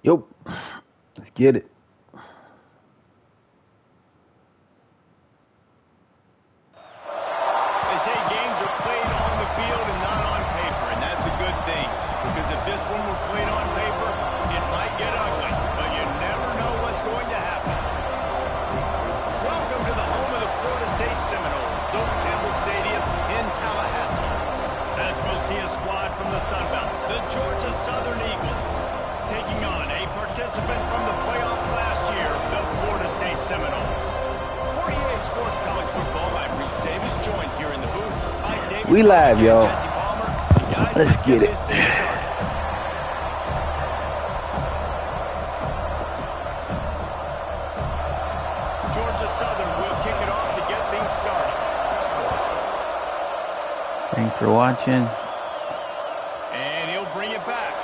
Yo, let's get it. They say games are played on the field and not on paper, and that's a good thing. Because if this one were played on paper, it might get ugly, but you never know what's going to happen. Welcome to the home of the Florida State Seminoles, Doak Campbell Stadium in Tallahassee. As we'll see a squad from the Sun Belt, the Georgia Southern Eagles, taking on a participant from the playoff last year, the Florida State Seminoles. For EA Sports College Football, I'm Reese Davis, joined here in the booth by David. We live, y'all. Jesse Palmer. And guys, let's get this thing started. Georgia Southern will kick it off to get things started. Thanks for watching. And he'll bring it back.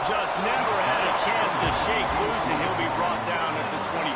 Just never had a chance to shake loose, and he'll be brought down at the 24.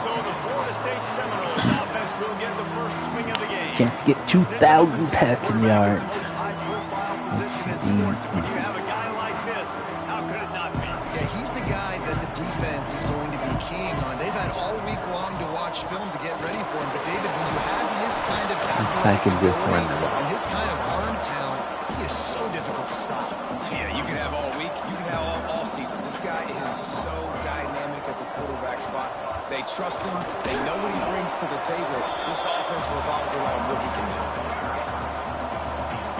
So the Florida State Seminoles offense will get the first swing of the game. Chance to get 2,000 passing yards. High-profile position in sports, and when you have a guy like this, how could it not be? Yeah, he's the guy that the defense is going to be keying on. They've had all week long to watch film to get ready for him. But, David, when you have his kind of athletic ability and his kind of arm talent, he is so difficult to stop. Yeah, you can have all week. You can have all season. This guy is so dynamic at the quarterback spot. They trust him. They know what he brings to the table. This offense revolves around what he can do.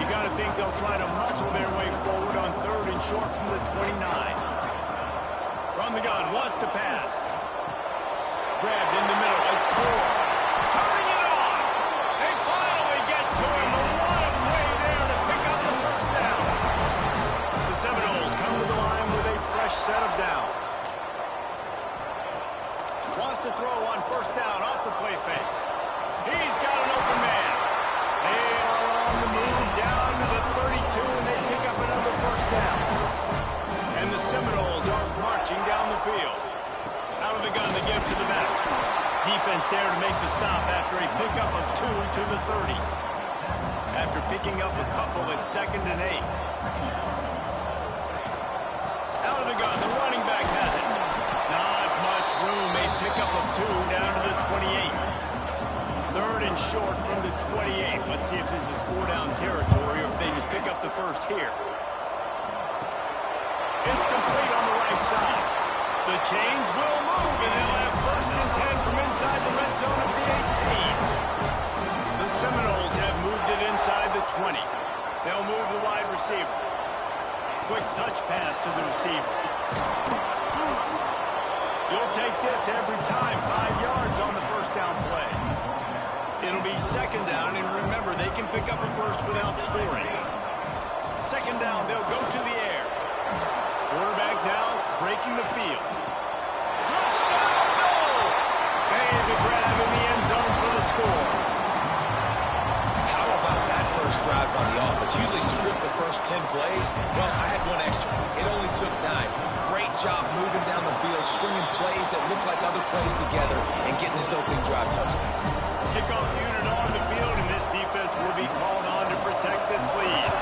You got to think they'll try to muscle their way forward on 3rd and short from the 29. From the gun, wants to pass. Grabbed in the middle, it's Core. Turning it on. They finally get to him. A lot of way there to pick up the first down. The Seminoles come to the line with a fresh set of downs. Wants to throw on 1st down off the play fake. He's got an open man. They are on the move down to the 32, and they pick up another 1st down. And the Seminoles are marching down the field. Out of the gun, they give to the back. Defense there to make the stop after a pickup of 2 to the 30. After picking up a couple at 2nd and 8. Out of the gun, the running back has it. Not much room. A pickup of 2 down to the 28. 3rd and short from the 28. Let's see if this is 4-down territory or if they just pick up the first here. It's complete on the right side. The chains will move, and they'll have 1st and 10 from inside the red zone of the 18. The Seminoles have moved it inside the 20. They'll move the wide receiver. Quick touch pass to the receiver. You'll take this every time. 5 yards on the 1st down play. It'll be 2nd down, and remember, they can pick up a 1st without scoring. 2nd down, they'll go to the air. Quarterback now breaking the field. Touchdown, no! Made the grab in the end zone for the score. How about that first drive by the offense? Usually script the first 10 plays. Well, I had one extra. It only took 9. Great job moving down the field, stringing plays that look like other plays together, and getting this opening drive touchdown. Kickoff unit on the field, and this defense will be called on to protect this lead.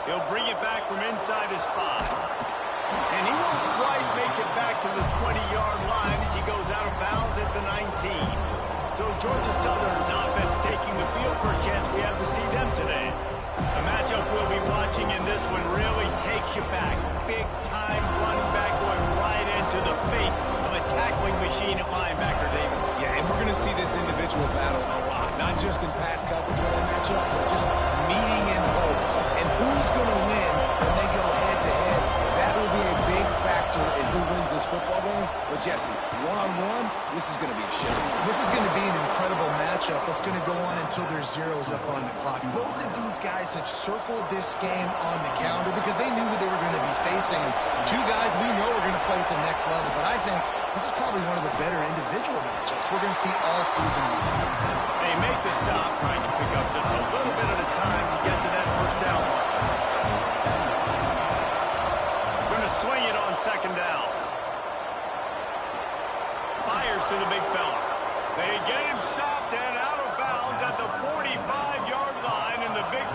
He'll bring it back from inside his 5. And he won't quite make it back to the 20-yard line as he goes out of bounds at the 19. So Georgia Southern's offense taking the field. First chance we have to see them today. A matchup we'll be watching in this one really takes you back. Big-time running back going right into the face of a tackling machine at linebacker, David. Yeah, and we're going to see this individual battle a lot. Not just in pass coverage when they match up, but just meeting in holes. And who's going to win when they go head-to-head? That will be a big factor in who wins this football game. But, Jesse, one-on-one, this is going to be a show. This is going to be an incredible matchup. It's going to go on until there's zeros up on the clock. Both of these guys have circled this game on the calendar because they knew who they were going to be facing. 2 guys we know are going to play at the next level. But I think this is probably one of the better individual matchups we're going to see all season long. They make the stop, trying to pick up just a little bit at a time to get to that 1st down. Going to swing it on 2nd down. Fires to the big fella. They get him stopped and out of bounds at the 45-yard line, and the big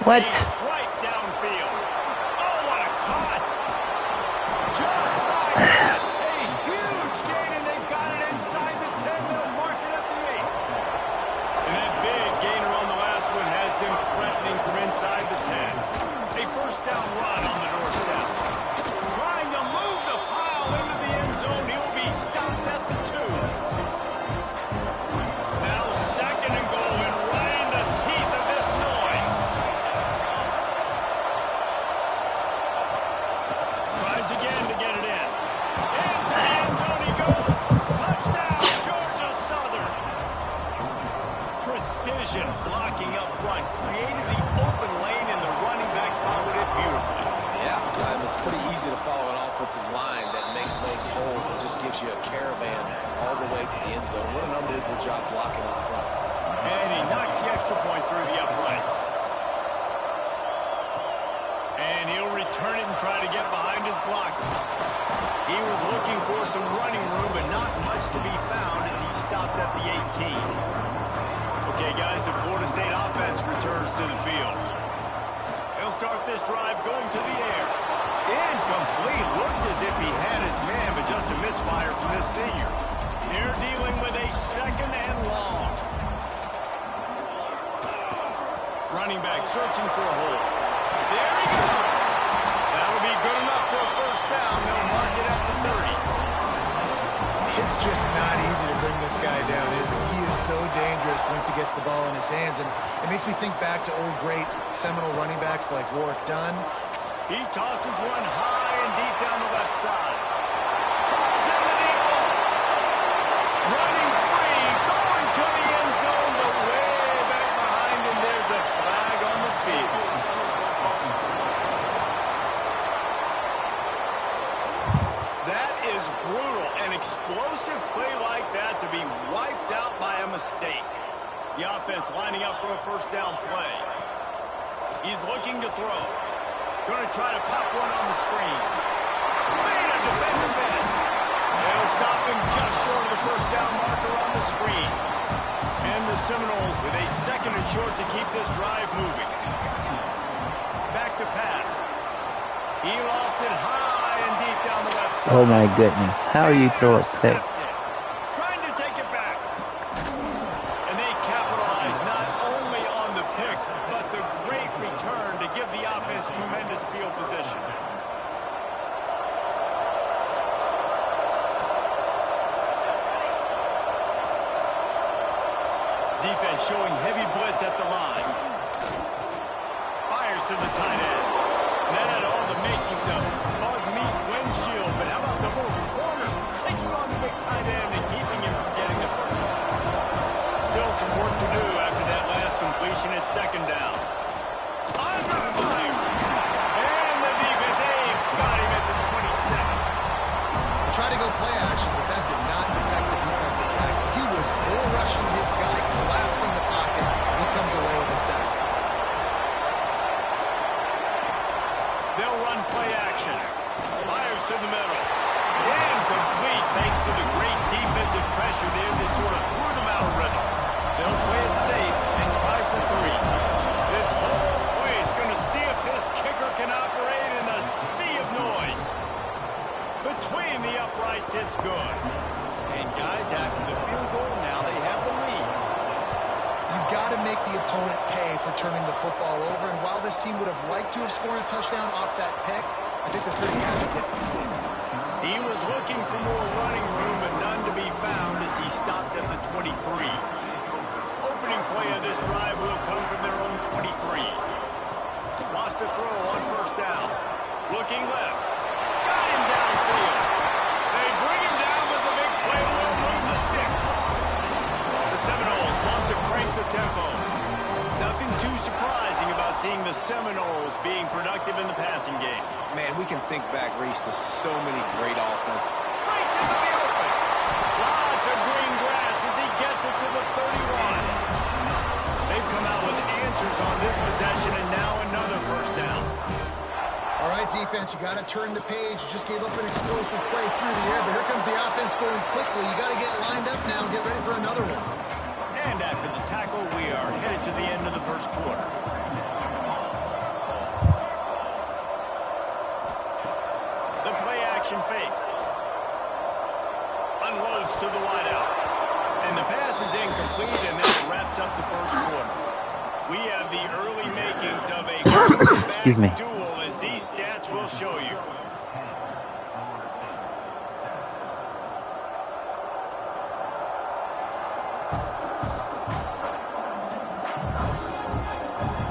What? A strike downfield. Oh, what a cut. Just like that. A huge gain, and they've got it inside the 10. They'll mark it at the 8. And that big gainer on the last one has them threatening from inside the 10. A first down run on the doorstep. Trying to move the pile into the end zone. He'll be stopped at the 2. Now second and goal, and right in the teeth of this noise. Tries again to get it in. Into the end zone he goes. Touchdown, Georgia Southern. Precision blocking up front. Created the open lane, and the running back followed it beautifully. Yeah, it's pretty easy to follow an offensive line that makes those holes and just gives you a caravan all the way to the end zone. What an unbelievable job blocking up front. And he knocks the extra point through the uprights. And he'll return it and try to get behind his blockers. He was looking for some running room, but not much to be found as he stopped at the 18. Okay, guys, the Florida State offense returns to the field. They'll start this drive going to the air. Incomplete. Looked as if he had his man, but just a misfire from this senior. They're dealing with a second and long. Running back searching for a hole. There he goes. That'll be good enough for a first down. They'll mark it at the 30. It's just not easy to bring this guy down, is it? He is so dangerous once he gets the ball in his hands, and it makes me think back to old great seminal running backs like Warwick Dunn. He tosses one high and deep down the left side. Falls in the deep ball. Running free, going to the end zone, but way back behind him, there's a flag on the field. That is brutal. An explosive play like that to be wiped out by a mistake. The offense lining up for a first down play. He's looking to throw. Going to try to pop one on the screen. Made a defender miss. They'll stop him just short of the first down marker on the screen. And the Seminoles with a second and short to keep this drive moving. Back to pass. He lost it high and deep down the left side. Oh my goodness. How do you throw a pick? Trying to take it back. And they capitalize not only on the pick, but the great return to give the offense tremendous field position. Defense showing heavy blitz at the line. Fires to the tight end. And that had all the makings of bug meat windshield. But how about the little corner taking on the big tight end and keeping him from getting the first? Still some work to do after that last completion at second down. Under fire. And the defense, got him at the 27. Tried to go play action, but that did not affect the defensive tackle. He was bull rushing his guy, collapsing the pocket. He comes away with a sack. They'll run play action. Fires to the middle. Incomplete thanks to the great defensive pressure there that sort of threw them out of rhythm. They'll play it safe and try for 3. This whole place is going to see if this kicker can operate in the sea of noise. Between the uprights, it's good. And guys, after the field goal, now they have the lead. You've got to make the opponent pay for turning the football over, and while this team would have liked to have scored a touchdown off that pick, I think they're pretty happy getting the field. He was looking for more running room, but none to be found as he stopped at the 23. Opening play of this drive will come from their own 23. Lost a throw on first down. Looking left. Got him downfield. They bring him down with the big play. Will move the sticks. The Seminoles want to crank the tempo. Nothing too surprising about seeing the Seminoles being productive in the passing game. Man, we can think back, Reese, to so many great offense. Breaks into the open. Lots of green grass as he gets it to the 31. They've come out with answers on this possession, and now another first down. All right, defense, you got to turn the page. You just gave up an explosive play through the air, but here comes the offense going quickly. You got to get lined up now and get ready for another one. And after the tackle, we are headed to the end of the first quarter. play-action fake. Unloads to the wideout. And the pass is incomplete, and that wraps up the first quarter. We have the early makings of a Excuse me. quarterback duel, as these stats will show you.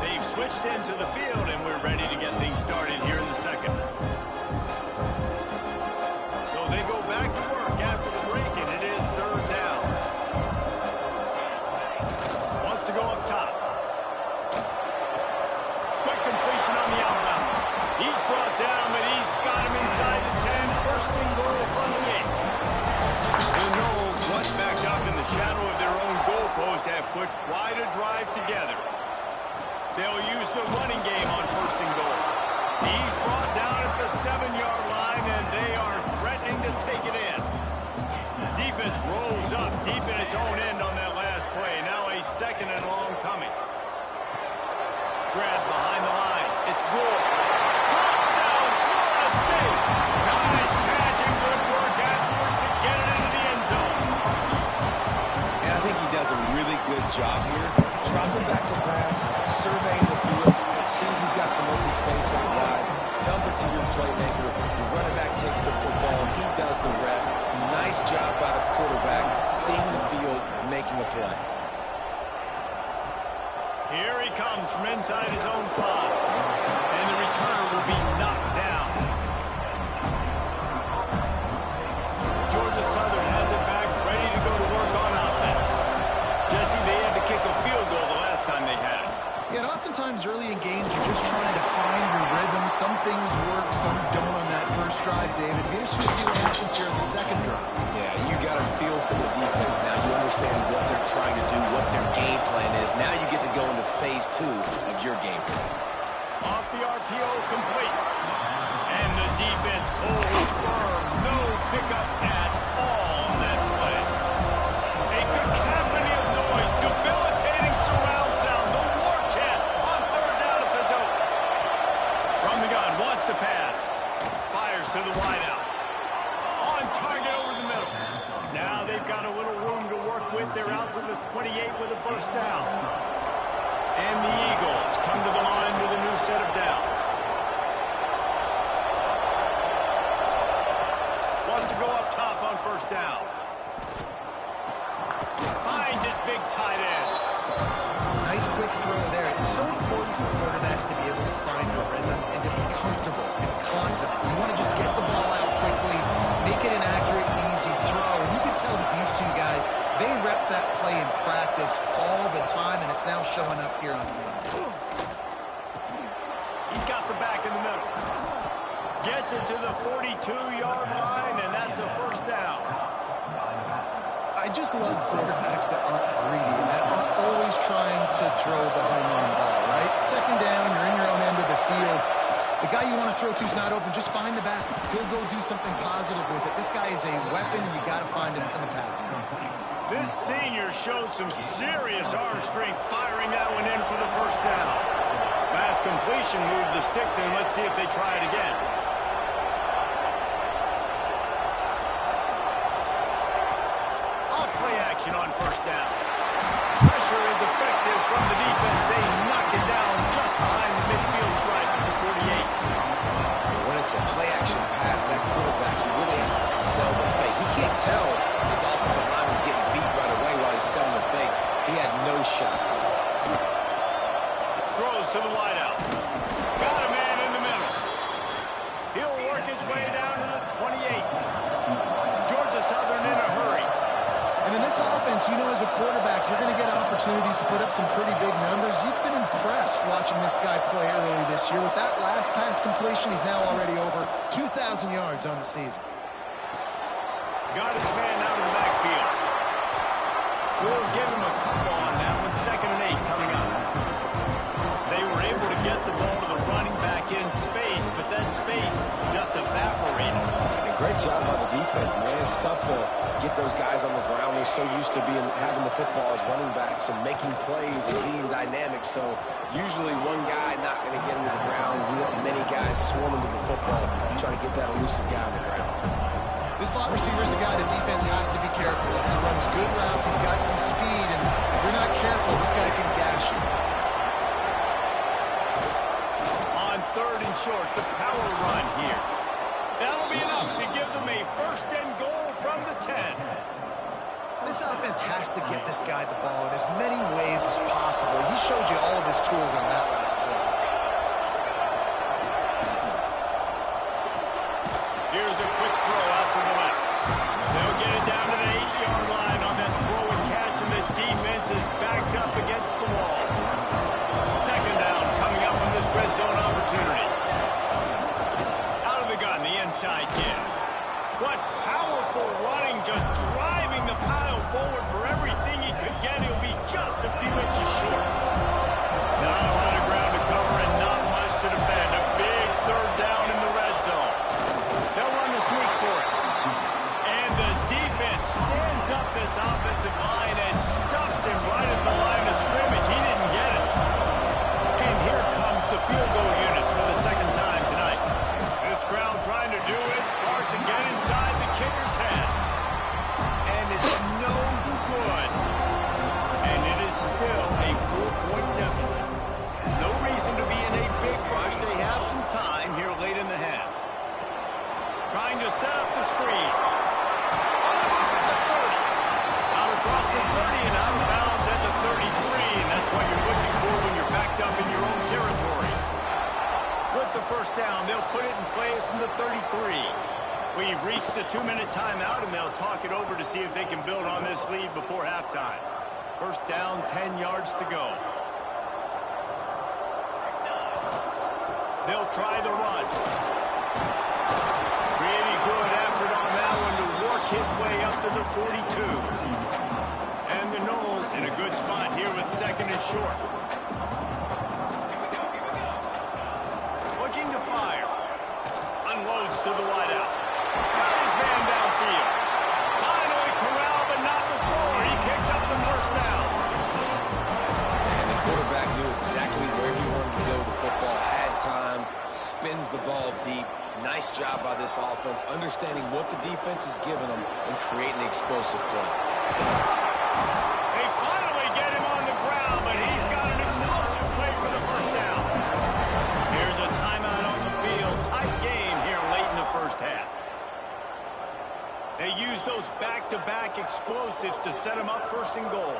They've switched into the field, and we're ready to get things started here in the second. So they go back to work after the break, and it is third down. Wants to go up top. Quick completion on the out route. He's brought down, but he's got him inside the 10. First and goal from the 8. The Knowles, once backed up in the shadow of their own goalpost, have put quite a drive together. They'll use the running game on first and goal. He's brought down at the 7-yard line, and they are threatening to take it in. Defense rolls up deep in its own end on that last play. Now a second and long coming. Grab behind the line. It's Gore. Touchdown, Florida State. Nice catch and good work afterwards to get it into the end zone. And I think he does a really good job here. Dropping back to pass, surveying the field, sees he's got some open space out wide. Dump it to your playmaker. The running back takes the football. He does the rest. Nice job by the quarterback, seeing the field, making a play. Here he comes from inside his own 5. And the returner will be knocked down. Georgia Southern has it back, ready to go to work on offense. Jesse, they had to kick a field goal the last time they had it. Yeah, and oftentimes early in games, you're just trying to find your rhythm. Some things work, some don't on that first drive, David. It'd be interesting to see what happens here in the second drive. Yeah, you got a feel for the defense now. You understand what they're trying to do, what their game plan is. Now you get to go into phase 2 of your game plan. Off the RPO, complete. And the defense holds firm. No pickup at all on that play. A cacophony of noise, debilitating surround sound. The war chant on third down at the dope. From the gun, wants to pass. Fires to the wideout. On target over the middle. Now they've got a little room to work with. They're out to the 28 with a first down. And the Eagles come to the line with a new set of downs. Wants to go up top on first down. Finds his big tight end. Nice quick throw there. It's so important for quarterbacks to be able to find a rhythm and to be comfortable and confident. You want to just get the ball out quickly, make it an accurate, easy throw. And you can tell that these two guys, they rep that play in practice all the time, and it's now showing up here on the field. He's got the back in the middle. Gets it to the 42-yard line, and that's a first down. I just love quarterbacks that aren't greedy and that aren't always trying to throw the home run ball, right? Second down, you're in your own end of the field. The guy you want to throw to is not open. Just find the back. He'll go do something positive with it. This guy is a weapon. You got to find him in the passing game. This senior showed some serious arm strength firing that one in for the first down. Pass completion, move the sticks in. Let's see if they try it again. Off play action on first down. Pressure is effective from the defense. They knock it down just behind the midfield stripe at the 48. When it's a play-action pass, that quarterback, he really has to sell the fake. He can't tell his offensive lineman's getting beat right away while he's selling the fake. He had no shot. Throws to the wideout. Got a man in the middle. He'll work his way down to the 28. Georgia Southern in a hurry. And in this offense, you know, as a quarterback, you're going to get opportunities to put up some pretty big numbers. You've been impressed watching this guy play early this year. With that last pass completion, he's now already over 2,000 yards on the season. Got his man out of the backfield. We'll give him a couple on that one. 2nd and 8 coming up. They were able to get the ball to the running back in space, but that space just evaporated. And a great job by the defense, man. It's tough to get those guys on the ground. They're so used to having the football as running backs and making plays and being dynamic. So usually one guy not going to get into the ground. You want many guys swarming to the football, trying to get that elusive guy on the ground. This slot receiver is a guy the defense has to be careful of. He runs good routes. He's got some speed, and if you're not careful, this guy can gash you. On 3rd and short, the power run here. That'll be enough to give them a 1st and goal from the 10. This offense has to get this guy the ball in as many ways as possible. He showed you all of his tools on that last play. Here's a quick throw out to the left. They'll get it down to the 8-yard line on that throw and catch, and the defense is backed up against the wall. 2nd down coming up on this red zone opportunity. Out of the gun, the inside give. What powerful running, just driving the pile forward for everything he could get. He'll be just a few inches short. Not a lot of ground to cover and not much to defend. A big 3rd down in the red zone. They'll run the sneak for it. And the defense stands up this offensive line and stuffs him right at the line of scrimmage. He didn't get it. And here comes the field goal unit for the 2nd time tonight. This crowd trying to do its part to get inside the kicker's head. And it's no good. And it is still a 4-point deficit. No reason to be in a big rush. They have some time here late in the half. Trying to set up the screen. On the move at the 30. Out across the 30 and out of bounds at the 33. And that's what you're looking for when you're backed up in your own territory. With the 1st down, they'll put it in play from the 33. We've reached the 2-minute timeout, and they'll talk it over to see if they can build on this lead before halftime. 1st down, 10 yards to go. They'll try the run. Pretty good effort on that one to work his way up to the 42. And the Knowles in a good spot here with 2nd and short. Looking to fire. Unloads to the wideout. Got his man downfield. Finally corralled, but not before. He picks up the 1st down. And the quarterback knew exactly where he wanted to go with the football. Had time, spins the ball deep. Nice job by this offense, understanding what the defense is giving them and creating explosive play. They finally get him on the ground, but he's got an explosive play for the 1st down. Here's a timeout on the field. Tight game here late in the 1st half. They use those back-to-back explosives to set him up 1st and goal.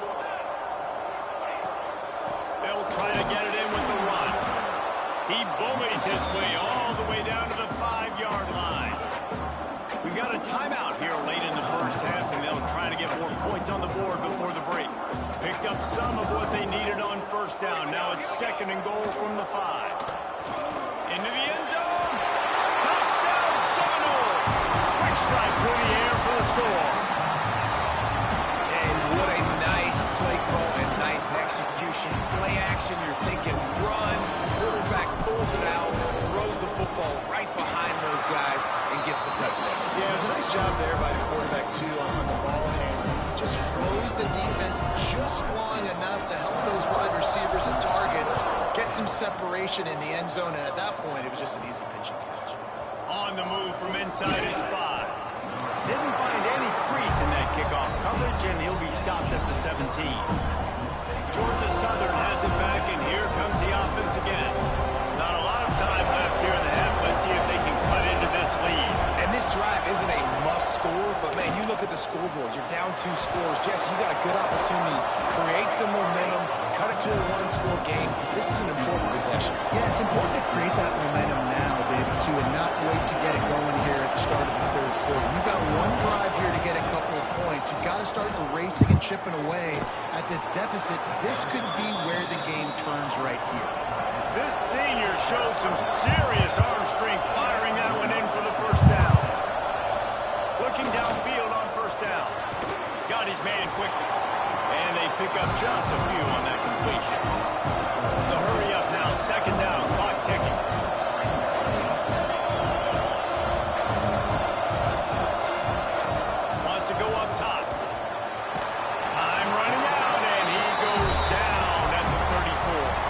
They'll try to get it in with the run. He bullies his way all the way down to the 5-yard line. We've got a timeout here late in the 1st half, and they'll try to get more points on the board before the break. Picked up some of what they needed on 1st down. Now it's 2nd and goal from the 5. Into the end zone. Touchdown, Seminoles. Quick strike through the air for the score. And what a nice play call and nice execution. Play action, you're thinking run. Quarterback pulls it out, throws the football right behind those guys, and gets the touchdown. Yeah, it was a nice job there by the quarterback, too, on the ball handling. He just froze the defense just long enough to help those wide receivers and targets get some separation in the end zone, and at that point, it was just an easy pitch and catch. On the move from inside his 5. Didn't find any crease in that kickoff coverage, and he'll be stopped at the 17. Georgia Southern has it back, and here comes the offense again. Not a lot of time left here in the half. Let's see if they can cut into this lead. And this drive isn't a must score, but man, you look at the scoreboard, you're down 2 scores. Jesse, you got a good opportunity. Create some momentum, cut it to a 1-score game. This is an important possession. Yeah, it's important to create that momentum now, baby, too, and not wait to get it going here at the start of the 3rd quarter. You've got one drive here to get a couple of points. You've got to start erasing and chipping away at this deficit. This could be where the game turns right here. This senior showed some serious arm strength firing that one in for the 1st down. Looking downfield on 1st down. Got his man quickly. And they pick up just a few on that completion. The hurry up now. 2nd down. Clock ticking. Wants to go up top. Time running out, and he goes down at the 34.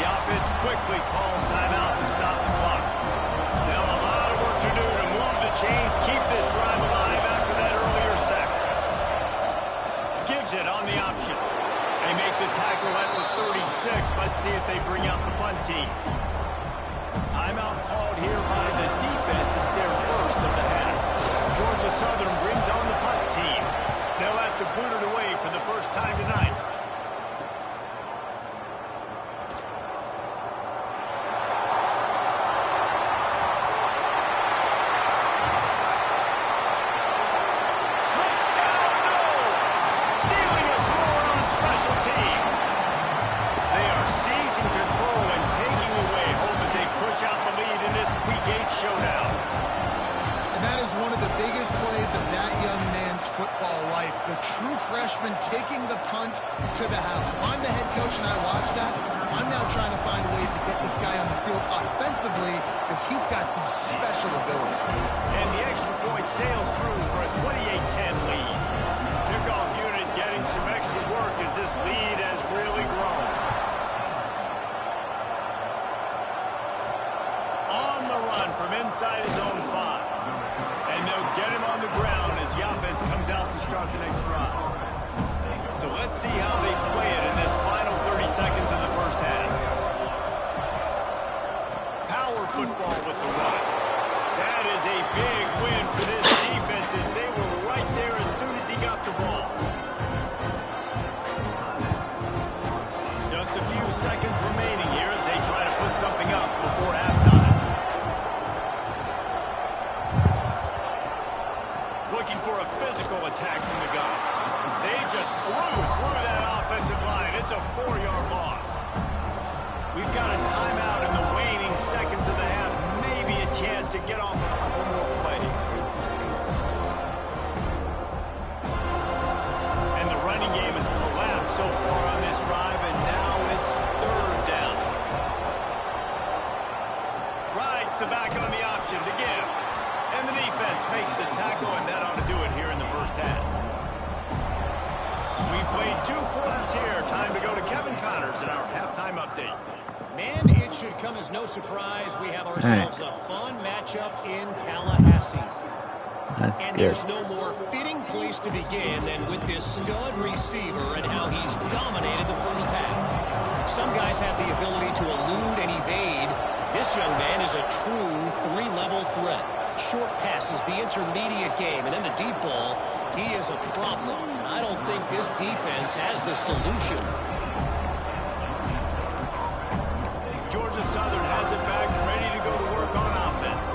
The offense quickly calls timeout to stop the clock. Now a lot of work to do to move the chains, keep this drive Let's see if they bring out the punt team. Timeout called here by the defense. It's their first of the half. Georgia Southern brings on the punt team. They'll have to boot it away for the first time tonight. The true freshman taking the punt to the house. If I'm the head coach and I watch that, I'm now trying to find ways to get this guy on the field offensively because he's got some special ability. And the extra point sails through for a 28-10 lead. Kickoff unit getting some extra work as this lead has really grown. On the run from inside his own 5. And they'll get him on the ground as the offense comes out to start the next drive. So let's see how they play it in this final 30 seconds of the first half. Power football with the run. That is a big win for this defense as they were right there as soon as he got the ball. Just a few seconds remaining here as they try to put something up before halftime. Looking for a physical attack from the gun. They just blew through that offensive line. It's a 4-yard loss. We've got a timeout in the waning seconds of the half. Maybe a chance to get off a couple more plays. And the running game has collapsed so far on this drive, and now it's 3rd down. Rides the back on the option to give. And the defense makes the tackle, and that ought to do it here in the first half. We've played 2 quarters here. Time to go to Kevin Connors in our halftime update. Man, it should come as no surprise. We have ourselves a fun matchup in Tallahassee. That's and good. There's no more fitting place to begin than with this stud receiver and how he's dominated the first half. Some guys have the ability to elude and evade. This young man is a true 3-level threat. Short passes, the intermediate game, and then the deep ball, he is a problem. And I don't think this defense has the solution. Georgia Southern has it back, ready to go to work on offense.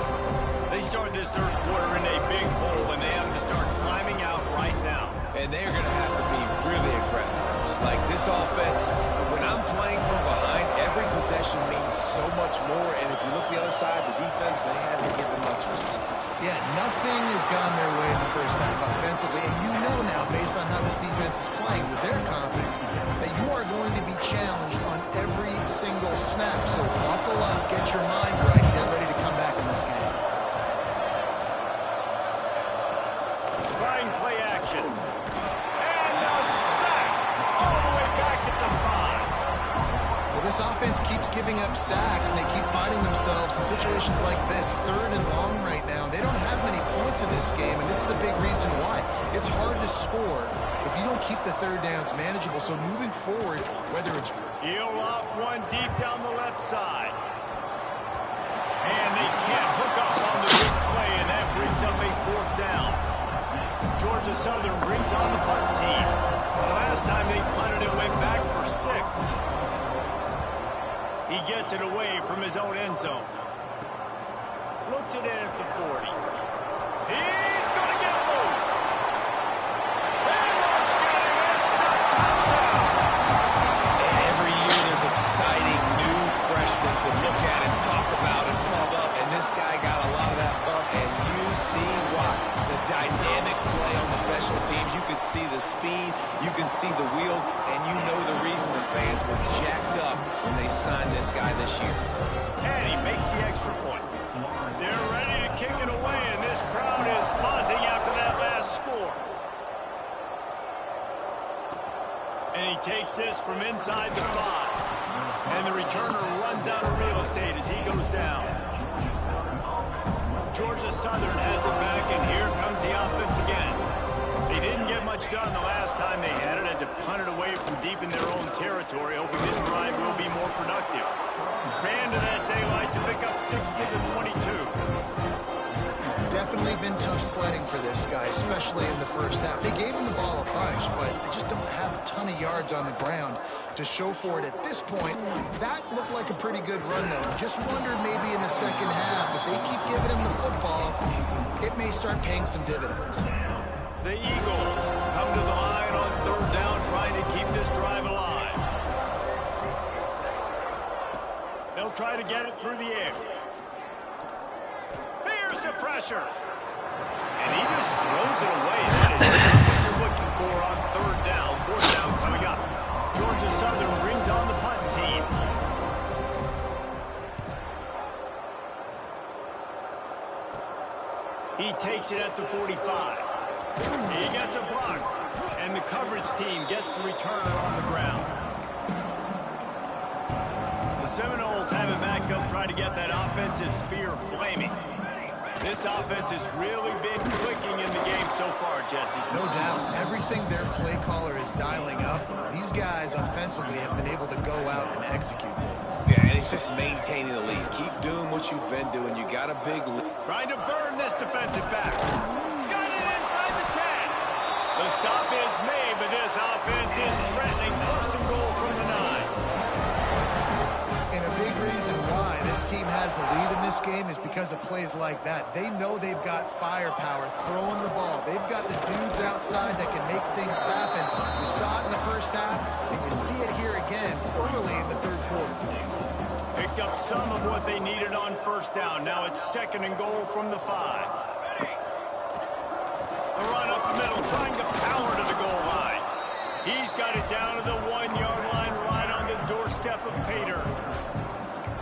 They start this 3rd quarter in a big hole, and they have to start climbing out right now. And they're going to have to be really aggressive. It's like this offense, when I'm playing from behind, every possession means so much more. And if you look the other side, the defense, they haven't given much resistance. Yeah, nothing has gone their way in the first half offensively. And you know now, based on how this defense is playing with their confidence, that you are going to be challenged on every single snap. So buckle up, get your mind right, and get ready to come back in this game. Running play action. And a sack all the way back at the 5. Well, this offense keeps giving up sacks, and they keep finding themselves in situations like this, 3rd and long right now. They don't have many points in this game, and this is a big reason why. It's hard to score if you don't keep the 3rd downs manageable. So moving forward, whether it's... He'll loft one deep down the left side. And they can't hook up on the big play, and that brings up a 4th down. Georgia Southern brings on the punt team. The last time they punted, it went back for 6. He gets it away from his own end zone. Looks it in at the 40. He's going to get loose. They won't get him. It's a touchdown. And every year there's exciting new freshmen to look at and talk about and pump up. And this guy got a lot of that pump, and you see why. The dynamic play on special teams. You can see the speed. You can see the wheels. And you know the reason the fans were jacked up when they signed this guy this year. And he makes the extra point. They're ready to kick it away, and this crowd is buzzing after that last score. And he takes this from inside the 5. And the returner runs out of real estate as he goes down. Georgia Southern has it back, and here comes the offense again. They didn't get much done the last time they had it to punt it away from deep in their own territory, hoping this drive will be more productive. Ran to that daylight to pick up 60 to 22. Definitely been tough sledding for this guy, especially in the first half. They gave him the ball a bunch, but they just don't have a ton of yards on the ground to show for it at this point. That looked like a pretty good run, though. Just wonder maybe in the second half, if they keep giving him the football, it may start paying some dividends. The Eagles come to the line on third down, trying to keep this drive alive. They'll try to get it through the air. Here's the pressure. And he just throws it away. That is not what you're looking for on third down. Fourth down coming up. Georgia Southern brings on the punt team. He takes it at the 45. He gets a block. And the coverage team gets the return on the ground. The Seminoles have it back. They'll try to get that offensive spear flaming. This offense has really been clicking in the game so far, Jesse. No doubt. Everything their play caller is dialing up, these guys offensively have been able to go out and execute them. Yeah, and it's just maintaining the lead. Keep doing what you've been doing. You got a big lead. Trying to burn this defensive back. Got it inside the 10. The stop is made, but this offense is threatening. First and goal from the 9. And a big reason why this team has the lead in this game is because of plays like that. They know they've got firepower throwing the ball. They've got the dudes outside that can make things happen. You saw it in the first half, and you see it here again early in the third quarter. Picked up some of what they needed on first down. Now it's second and goal from the 5. A run up the middle, trying to power to the goal line. He's got it down to the 1-yard line, right on the doorstep of Pater.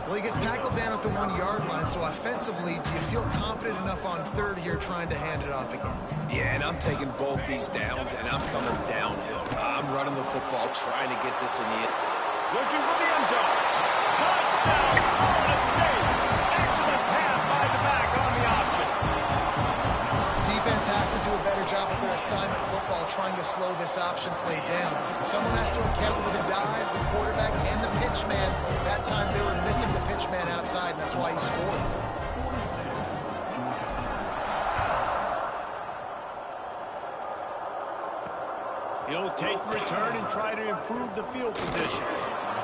Well, he gets tackled down at the 1-yard line, so offensively, do you feel confident enough on third here trying to hand it off again? Yeah, and I'm taking both these downs, and I'm coming downhill. I'm running the football, trying to get this in the end. Looking for the end zone. Touchdown, Florida State. Excellent pass by the back on the option. Defense has to do a better job with their assignment football, trying to slow this option play down. Someone has to account for the dive, the quarterback, and the pitch man. That time they were missing the pitch man outside, and that's why he scored. He'll take the return and try to improve the field position.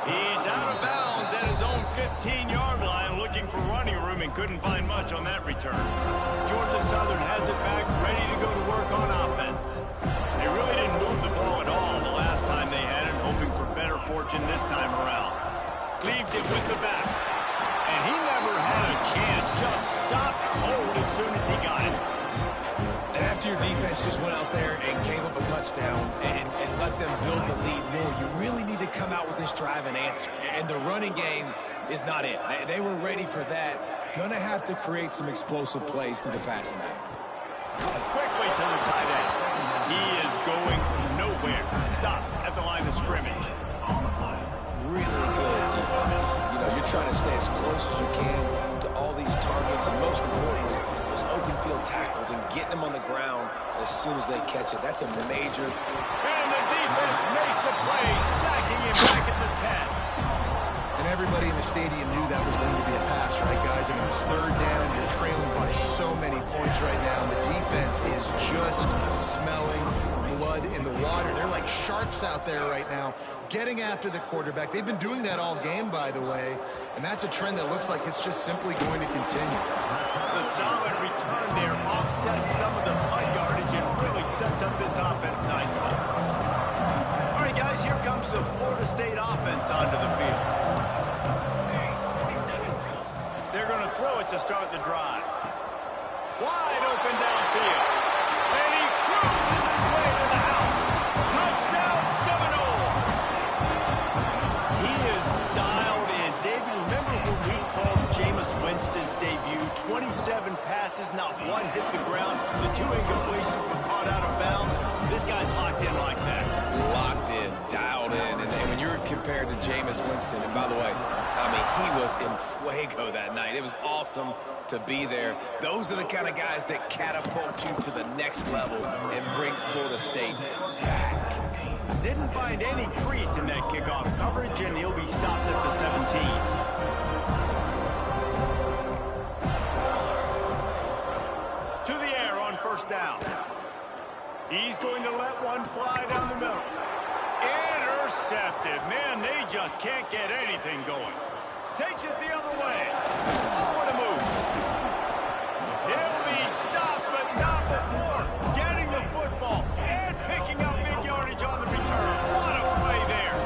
He's out of bounds at his own 15-yard line, looking for running room and couldn't find much on that return. Georgia Southern has it back, ready to go to work on offense. They really didn't move the ball at all the last time they had it, hoping for better fortune this time around. Leaves it with the back. And he never had a chance, just stopped cold as soon as he got it. And after your defense just went out there and gave up a touchdown and let them build the lead more, you really need to come out with this drive and answer. And the running game is not it. They were ready for that. Gonna have to create some explosive plays through the passing game. Quickly to the tight end. He is going nowhere. Stop at the line of scrimmage. Really good defense. You know, you're trying to stay as close as you can to all these targets, and most importantly, those open field tackles and getting them on the ground as soon as they catch it. That's a major. And the defense makes a play, sacking him back at the 10. And everybody in the stadium knew that was going to be a pass, right, guys? I mean, it's third down. You're trailing by so many points right now. And the defense is just smelling blood in the water. They're like sharks out there right now, getting after the quarterback. They've been doing that all game, by the way. And that's a trend that looks like it's just simply going to continue. The solid return there offsets some of the punt yardage and really sets up this offense nicely. All right, guys, here comes the Florida State offense onto the field. They're going to throw it to start the drive. Wide open downfield. And he cruises his way to the house. Touchdown, Seminoles. He is dialed in. David, remember when we called Jameis Winston's debut? 27 passes, not one hit the ground. The 2 incompletions were caught out of bounds. This guy's locked in like that. Locked in, dialed in, and when you're compared to Jameis Winston, and by the way, I mean, he was in fuego that night. It was awesome to be there. Those are the kind of guys that catapult you to the next level and bring Florida State back. Didn't find any crease in that kickoff coverage, and he'll be stopped at the 7. and they just can't get anything going. Takes it the other way. Oh, what a move. He'll be stopped, but not before getting the football and picking up big yardage on the return. What a play there.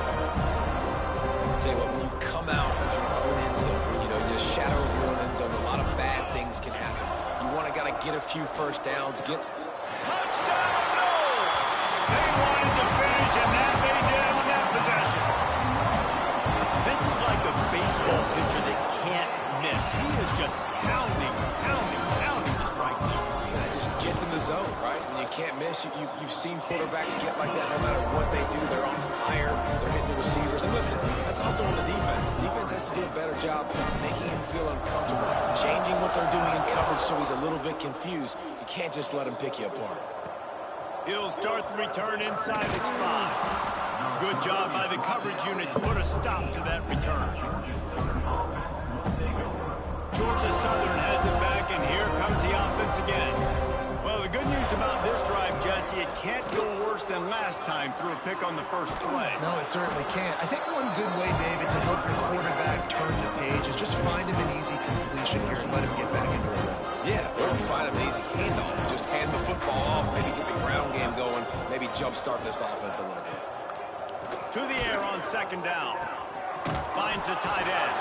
Tell you what, when you come out of your own end zone, you know, the shadow of your own end zone, a lot of bad things can happen. You want to get a few first downs, get some... Touchdown, no! They wanted to finish, and that they did on that possession. This is like a baseball pitcher that can't miss. He is just pounding the strike zone. That just gets in the zone, right? When you can't miss, you've seen quarterbacks get like that no matter what they do. They're on fire. They're hitting the receivers. And listen, that's also on the defense. The defense has to do a better job making him feel uncomfortable, changing what they're doing in coverage so he's a little bit confused. You can't just let him pick you apart. He'll start the return inside his 5. Good job by the coverage unit to put a stop to that return. Georgia Southern has it back, and here comes the offense again. Well, the good news about this drive, Jesse, it can't go worse than last time through a pick on the first play. No, it certainly can't. I think one good way, David, to help your quarterback turn the page is just find him an easy completion here and let him get back into it. Yeah, or find him an easy handoff. Just hand the football off, maybe get the ground game going, maybe jumpstart this offense a little bit. To the air on second down. Finds the tight end.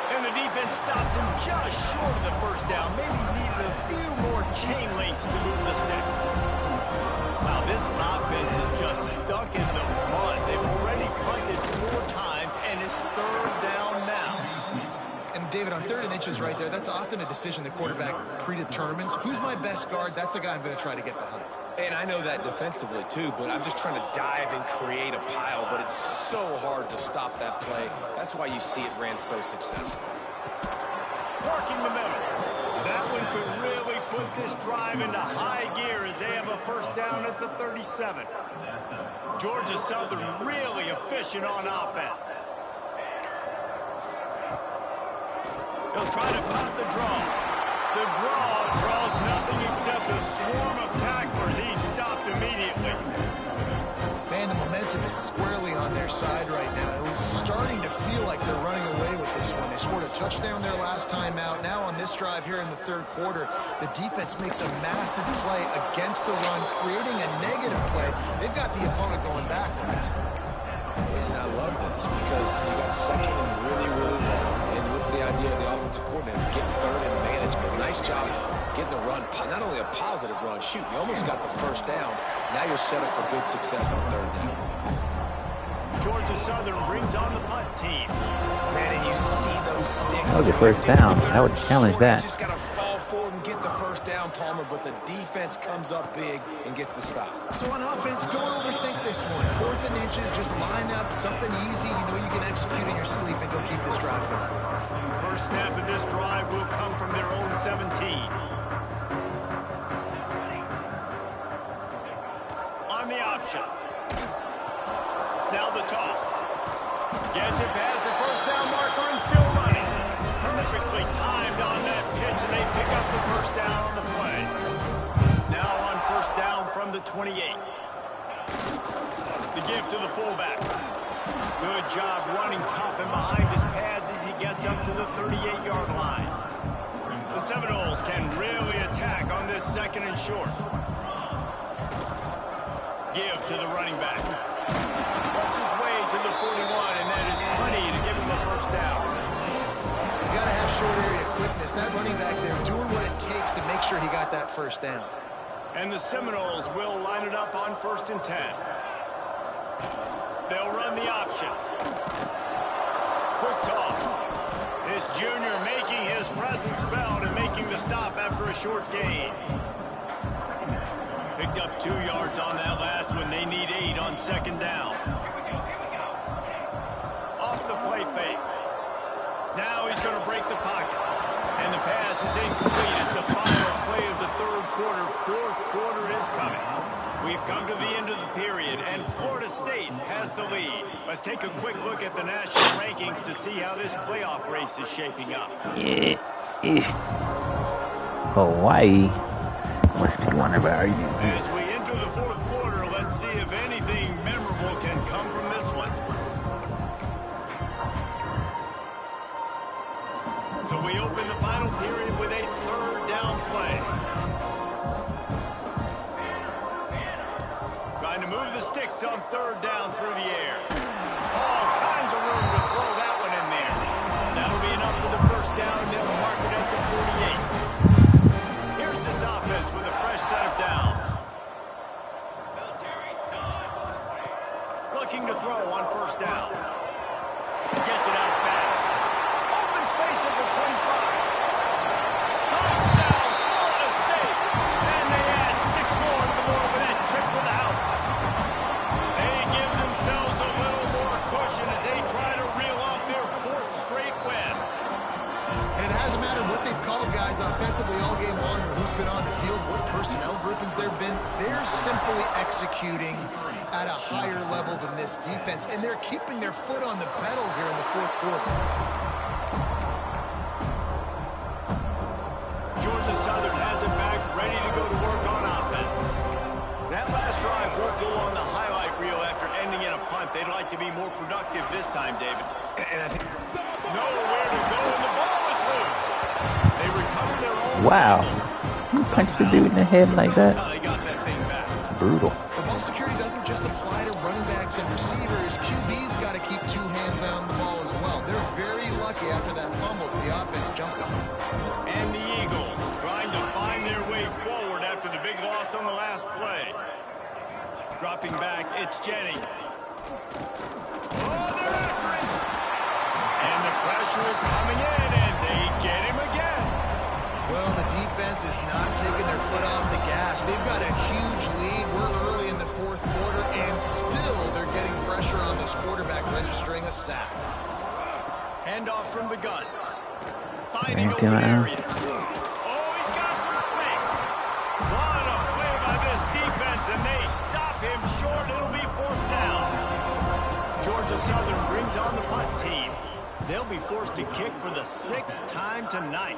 And the defense stops him just short of the first down. Maybe needed a few more chain links to move the sticks. Wow, this offense is just stuck in the mud. They've already punted 4 times, and it's third down now. And David, on 3rd and inches right there, that's often a decision the quarterback predetermines. Who's my best guard? That's the guy I'm going to try to get behind. And I know that defensively, too, but I'm just trying to dive and create a pile, but it's so hard to stop that play. That's why you see it ran so successful. Working the middle. That one could really put this drive into high gear as they have a first down at the 37. Georgia Southern really efficient on offense. He'll try to pop the draw. The draw draws nothing except a swarm of tacklers. He's stopped immediately. Man, the momentum is squarely on their side right now. It was starting to feel like they're running away with this one. They scored a touchdown their last time out. Now on this drive here in the 3rd quarter, the defense makes a massive play against the run, creating a negative play. They've got the opponent going backwards. And I love this because you got second and really, really low. And what's the idea of the offensive coordinator? Get 3rd and management. Nice job getting the run. Not only a positive run, shoot, you almost got the first down. Now you're set up for good success on 3rd down. Georgia Southern brings on the punt team. Man, and you see those sticks. That was your first down. I would challenge that. You just got to fall forward and get the first down, Palmer, but the defense comes up big and gets the stop. So on offense, don't overthink this one. 4th and inches, just line up something easy. You know you can execute in your sleep and go keep this drive going. First snap of this drive will come from their own 17. On the option. Now the toss. Gets it past the first down marker and still running. Perfectly timed on that pitch, and they pick up the first down on the play. Now on first down from the 28. The give to the fullback. Good job running tough and behind his pads as he gets up to the 38-yard line. The Seminoles can really attack on this 2nd and short. Give to the running back. Works his way to the 41, and that is plenty to give him the first down. You got to have short area quickness. That running back there doing what it takes to make sure he got that first down. And the Seminoles will line it up on 1st and 10. They'll run the option. Quick toss. This junior making his presence felt and making the stop after a short gain. Picked up 2 yards on that last one. They need 8 on 2nd down. Off the play fake. Now he's going to break the pocket. And the pass is incomplete as the final play of the 3rd quarter. 4th quarter is coming. We've come to the end of the period, and Florida State has the lead. Let's take a quick look at the national rankings to see how this playoff race is shaping up. Hawaii must be one of our units. As we enter the 4th quarter, let's see if anything memorable can come from this one. So we open the final period with a third down play. Trying to move the sticks on third down through the air. All kinds of room to throw that one in there. That'll be enough for the first down, and they'll mark it at the 48. Here's this offense with a fresh set of downs. Looking to throw on first down. Gets it out fast. Open space at the 25. Touchdown, Florida State. And they add 6 more to the board with that trip to the house. They give themselves a little more cushion as they try to reel off their 4th straight win. And it hasn't mattered what they've called guys offensively all game long or who's been on the field, what personnel groupings there have been. They're simply executing at a higher level than this defense, and they're keeping their foot on the pedal here in the 4th quarter. Georgia Southern has it back, ready to go to work on offense. That last drive won't go on the highlight reel after ending in a punt. They'd like to be more productive this time, David. And I think Nowhere to go, and the ball is loose. They recover their own. Wow. You punched the dude in the head like That's that? how they got that thing back. Brutal. The ball security doesn't just apply to running backs and receivers. QB's got to keep 2 hands on the ball as well. They're very lucky after that fumble that the offense jumped on. And the Eagles trying to find their way forward after the big loss on the last play. Dropping back, it's Jennings. Oh, they're after it. And the pressure is coming in, and they get him again. Well, the defense is not taking their foot off the gas. They've got a huge lead. We're early in the 4th quarter, and still they're getting pressure on this quarterback, registering a sack. Handoff from the gun. Finding Thank you, open man. areas. Oh, he's got some space. What a play by this defense, and they stop him short. It'll be 4th down. Georgia Southern brings on the punt team. They'll be forced to kick for the 6th time tonight.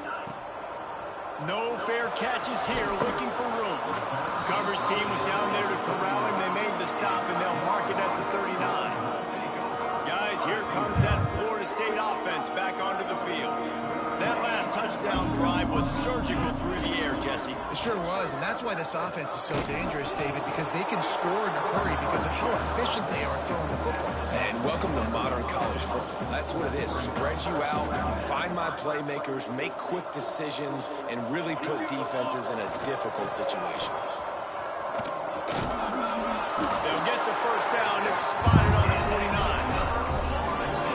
No fair catches here, looking for room. Coverage team was down there to corral him. They made the stop, and they'll mark it at the 39. Guys, here comes that Florida State offense back onto the field. That last touchdown drive was surgical through the air, Jesse. It sure was, and that's why this offense is so dangerous, David, because they can score in a hurry because of how efficient they are throwing the football. And welcome to modern college football. That's what it is. Spread you out, find my playmakers, make quick decisions, and really put defenses in a difficult situation. They'll get the first down. It's spotted on the 49.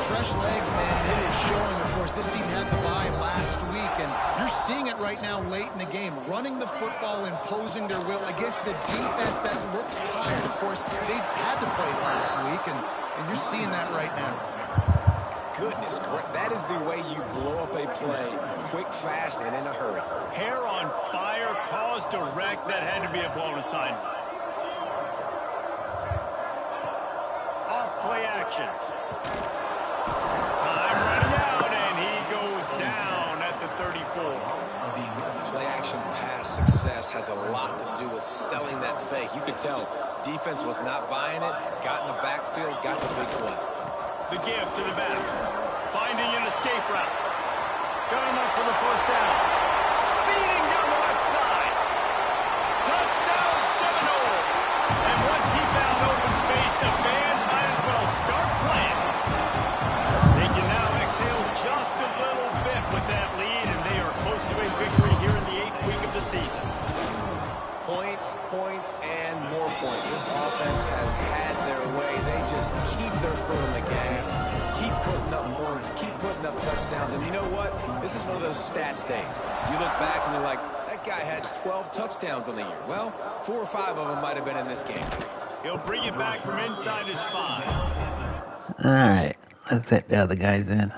Fresh legs, man, and it is showing, of course. This team had the bye last week, and you're seeing it right now late in the game. Running the football, imposing their will against the defense that looks tired. Of course, they had to play last week, and you're seeing that right now. Goodness, that is the way you blow up a play, quick, fast, and in a hurry. Hair on fire, cause direct. That had to be a blown assignment. Off play action. Time running out, and he goes down at the 34. Play action pass success has a lot to do with selling that fake. You could tell defense was not buying it, got in the backfield, got the big play. The give to the back. Finding an escape route. Got him up for the first down. Speeding down the left side. Touchdown, Seminoles. And once he found open space, the band might as well start playing. They can now exhale just a little bit with that lead, and they are close to a victory here in the 8th week of the season. Points, points, and more points. This offense has had their way. They just keep their foot on the gas, keep putting up points, keep putting up touchdowns. And you know what? This is one of those stats days. You look back and you're like, that guy had 12 touchdowns on the year. Well, 4 or 5 of them might have been in this game. He'll bring it back from inside his 5. All right. Let's let the other guys in.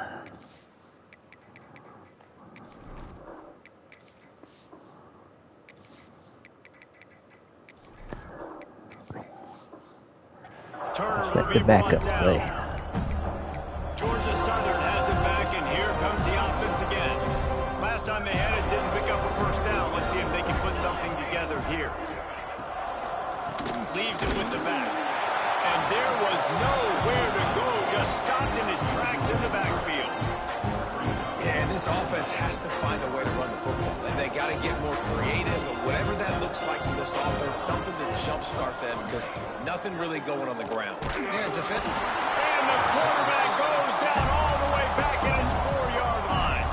Turner Let will the be brought backups down. play. Georgia Southern has it back, and here comes the offense again. Last time they had it, didn't pick up a first down. Let's see if they can put something together here. Leaves it with the back. And there was nowhere to go, just stopped in his tracks in the backfield. Yeah, this This offense has to find a way to run the football. And they got to get more creative. Whatever that looks like for this offense, something to jumpstart them because nothing really going on the ground. Yeah, defend. And the quarterback goes down all the way back at his 4-yard line.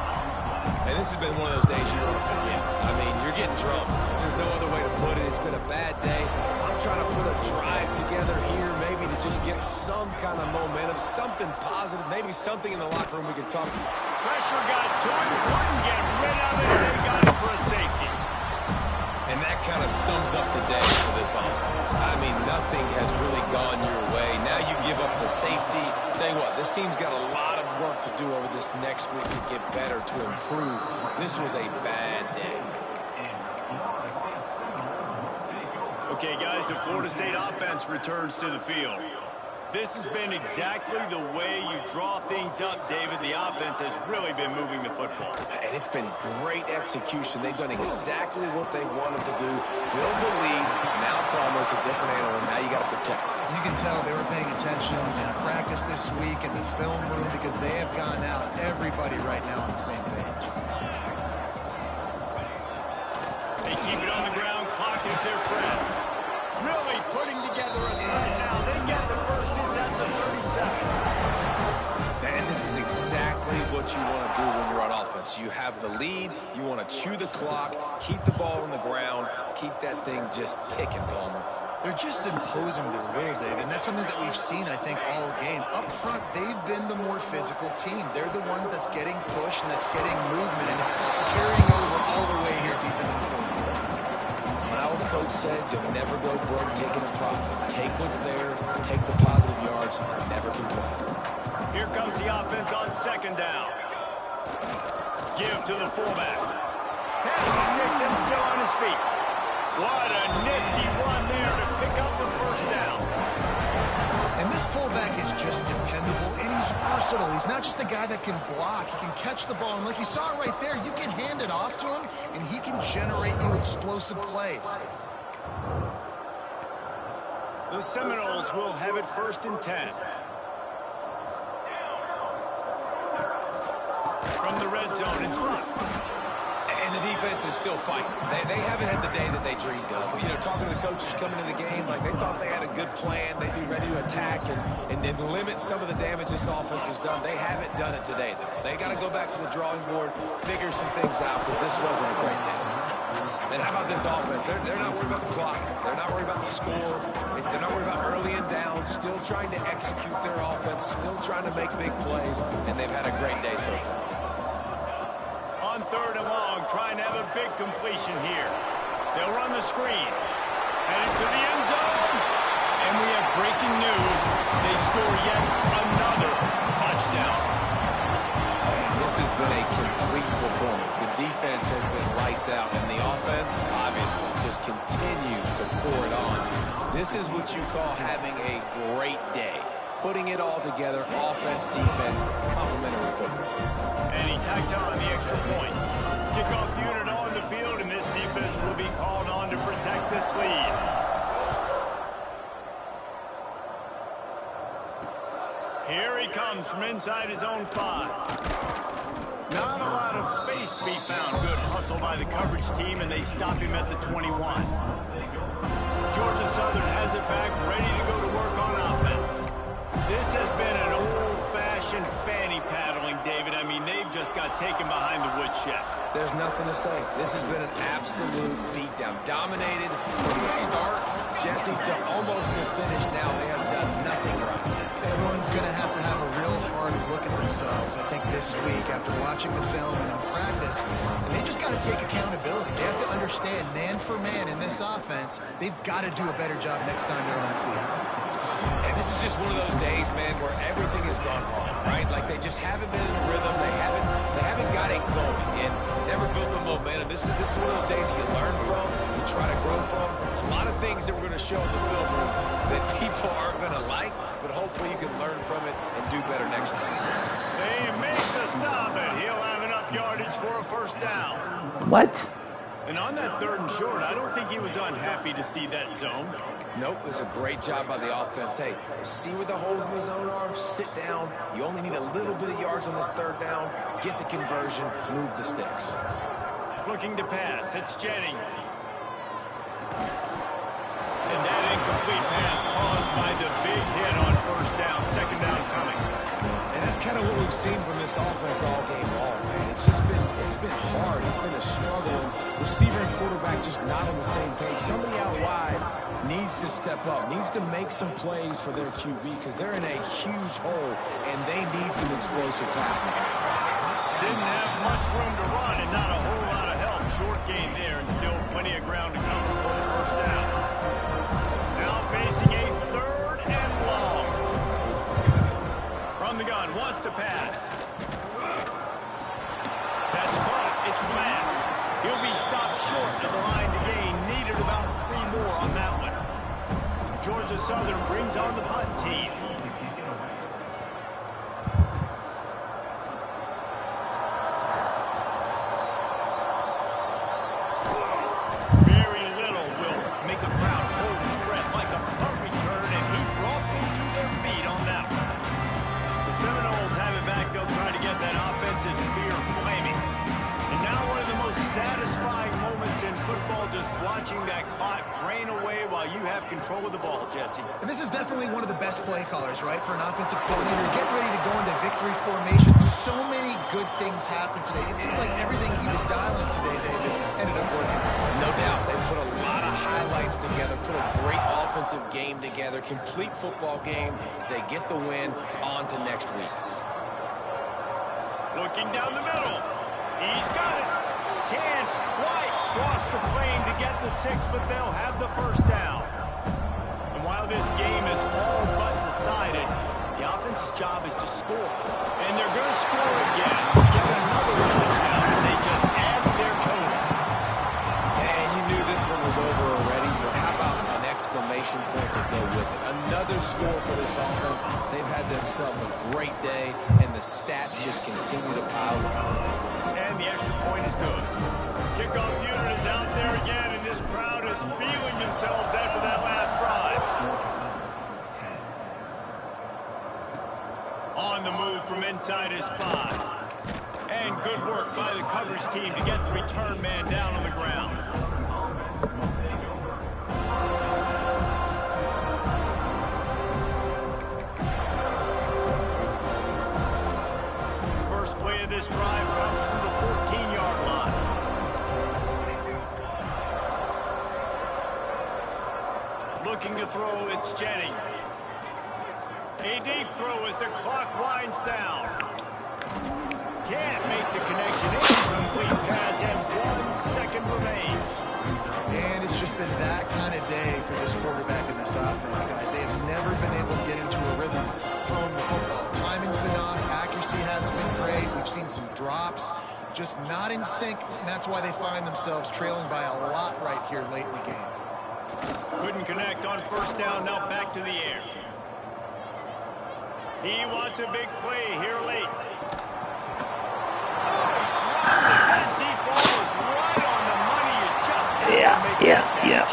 And this has been one of those days you're going to forget. I mean, you're getting drunk. There's no other way to put it. It's been a bad day. I'm trying to put a drive together here, maybe to just get some kind of momentum, something positive, maybe something in the locker room we can talk about. Pressure got to him, couldn't get rid of it, and they got him for a safety. And that kind of sums up the day for this offense. I mean, nothing has really gone your way. Now you give up the safety. Tell you what, this team's got a lot of work to do over this next week to get better, to improve. This was a bad day. Okay, guys, the Florida State offense returns to the field. This has been exactly the way you draw things up, David. The offense has really been moving the football. And it's been great execution. They've done exactly what they wanted to do. Build the lead. Now Palmer's a different animal. Now you got to protect it. You can tell they were paying attention in practice this week in the film room because they have gone out, everybody right now on the same page. They keep it on the ground. Clock is their friend. Really putting together a threat now. They get the first. It's at the 37. And this is exactly what you want to do when you're on offense. You have the lead. You want to chew the clock, keep the ball on the ground, keep that thing just ticking, Palmer. They're just imposing their will, Dave, and that's something that we've seen, I think, all game. Up front, they've been the more physical team. They're the ones that's getting pushed and that's getting movement, and it's carrying over all the way here deep into the fourth quarter. My old coach said you'll never go broke taking a profit. Take what's there, take the positive yards, and never complain. Here comes the offense on second down. Give to the fullback. Pass the sticks and still on his feet. What a nifty run there to pick up the first down. And this fullback is just dependable, and he's versatile. He's not just a guy that can block. He can catch the ball, and like you saw right there, you can hand it off to him, and he can generate you explosive plays. The Seminoles will have it 1st and 10. From the red zone, it's Hunt. And the defense is still fighting. They haven't had the day that they dreamed of. But, you know, talking to the coaches coming into the game, like they thought they had a good plan. They'd be ready to attack and limit some of the damage this offense has done. They haven't done it today, though. They got to go back to the drawing board, figure some things out, because this wasn't a great day. And how about this offense? They're not worried about the clock. They're not worried about the score. They're not worried about early and down. Still trying to execute their offense. Still trying to make big plays. And they've had a great day so far. On 3rd and long, trying to have a big completion here. They'll run the screen. Headed to the end zone. And we have breaking news. They score yet another touchdown. Man, this has been a complete performance. The defense has been lights out, and the offense, obviously, just continues to pour it on. This is what you call having a great day. Putting it all together, offense, defense, complementary football. And he tacked on the extra point. Kickoff unit on the field, and this defense will be called on to protect this lead. Here he comes from inside his own 5. Not a lot of space to be found. Good hustle by the coverage team, and they stop him at the 21. Georgia Southern has it back, ready to go to work on offense. This has been an old-fashioned fanny paddling, David. I mean, they've just got taken behind the woodshed. There's nothing to say. This has been an absolute beatdown. Dominated from the start, Jesse, to almost the finish now. They have done nothing right. Everyone's going to have a real hard look at themselves, I think, this week after watching the film and in practice. And they just got to take accountability. They have to understand, man for man in this offense, they've got to do a better job next time they're on the field. And this is just one of those days, man, where everything has gone wrong, right? Like they just haven't been in a rhythm. They haven't got it going and never built the momentum. This is one of those days that you learn from, you try to grow from. A lot of things that we're going to show in the film room that people aren't going to like, but hopefully you can learn from it and do better next time. They make the stop, and he'll have enough yardage for a first down. What? And on that 3rd and short, I don't think he was unhappy to see that zone. Nope, it was a great job by the offense. Hey, see where the holes in the zone are? Sit down. You only need a little bit of yards on this third down. Get the conversion, move the sticks. Looking to pass, it's Jennings. And that incomplete pass caused by the big hit on first down, second down coming. And that's kind of what we've seen from this offense all game long, man. It's been hard. It's been a struggle. And receiver and quarterback just not on the same page. Somebody out wide needs to step up, needs to make some plays for their QB because they're in a huge hole, and they need some explosive passing plays. Didn't have much room to run and not a whole lot of help. Short game there and still plenty of ground to cover for the first down. Now facing a third and long. From the gun, wants to pass. That's caught. It's flat. He'll be stopped short of the line to gain. Needed about 3 more on that one. Georgia Southern brings on the punt team. Very little will make a crowd hold its breath like a punt return, and he brought them to their feet on that one. The Seminoles have it back. They'll try to get that offensive spear flaming. And now one of the most satisfying moments in football, just watching that clock drain away while you have control of the ball, Jesse. And this is definitely one of the best play callers, right, for an offensive coordinator. Get ready to go into victory formation. So many good things happened today. It seemed like everything he was dialing today, David, ended up working. No doubt. They put a lot of highlights together, put a great offensive game together, complete football game. They get the win. On to next week. Looking down the middle. He's got it. Can White cross the plane to get the 6, but they'll have the first down. And while this game is all but decided, the offense's job is to score. And they're going to score again. Yet another touchdown as they just add their total. And you knew this one was over already, but how about an exclamation point to go with it? Another score for this offense. They've had themselves a great day, and the stats just continue to pile up. And the extra point is good. Kickoff unit is out there again, and this crowd is feeling themselves after that last drive. On the move from inside his 5. And good work by the coverage team to get the return man down on the ground. First play of this drive comes from the 14-yard line. Looking to throw, it's Jennings. A deep throw as the clock winds down. Can't make the connection. Incomplete pass, and 1 second remains. And it's just been that kind of day for this quarterback and this offense, guys. They have never been able to get into a rhythm throwing the football. Timing's been off. Accuracy hasn't been great. We've seen some drops. Just not in sync, and that's why they find themselves trailing by a lot right here late in the game. Couldn't connect on first down. Now back to the air. He wants a big play here late. Oh, he dropped it. That deep ball was right on the money. You just have to make that catch.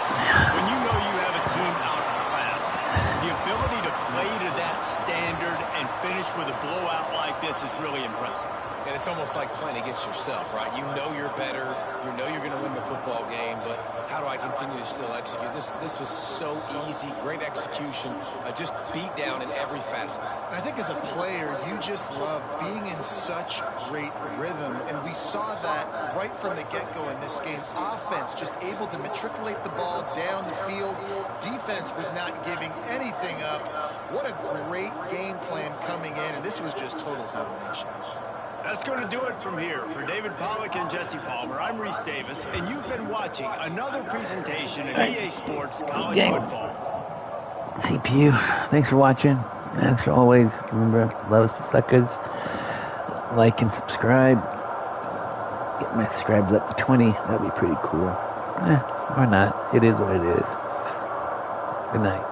When you know you have a team outclassed, the ability to play to that standard and finish with a blowout like this is really impressive. And it's almost like playing against yourself, right? You know you're better. You know you're going to win the football game, but how do I continue to still execute? This was so easy, great execution, just beat down in every facet. I think as a player, you just love being in such great rhythm, and we saw that right from the get-go in this game. Offense just able to matriculate the ball down the field. Defense was not giving anything up. What a great game plan coming in, and this was just total domination. That's going to do it from here. For David Pollack and Jesse Palmer, I'm Reese Davis, and you've been watching another presentation of EA Sports College Football. CPU, thanks for watching. As always, remember, love us suckers. Like and subscribe. Get my subscribers up to 20. That'd be pretty cool. Or not. It is what it is. Good night.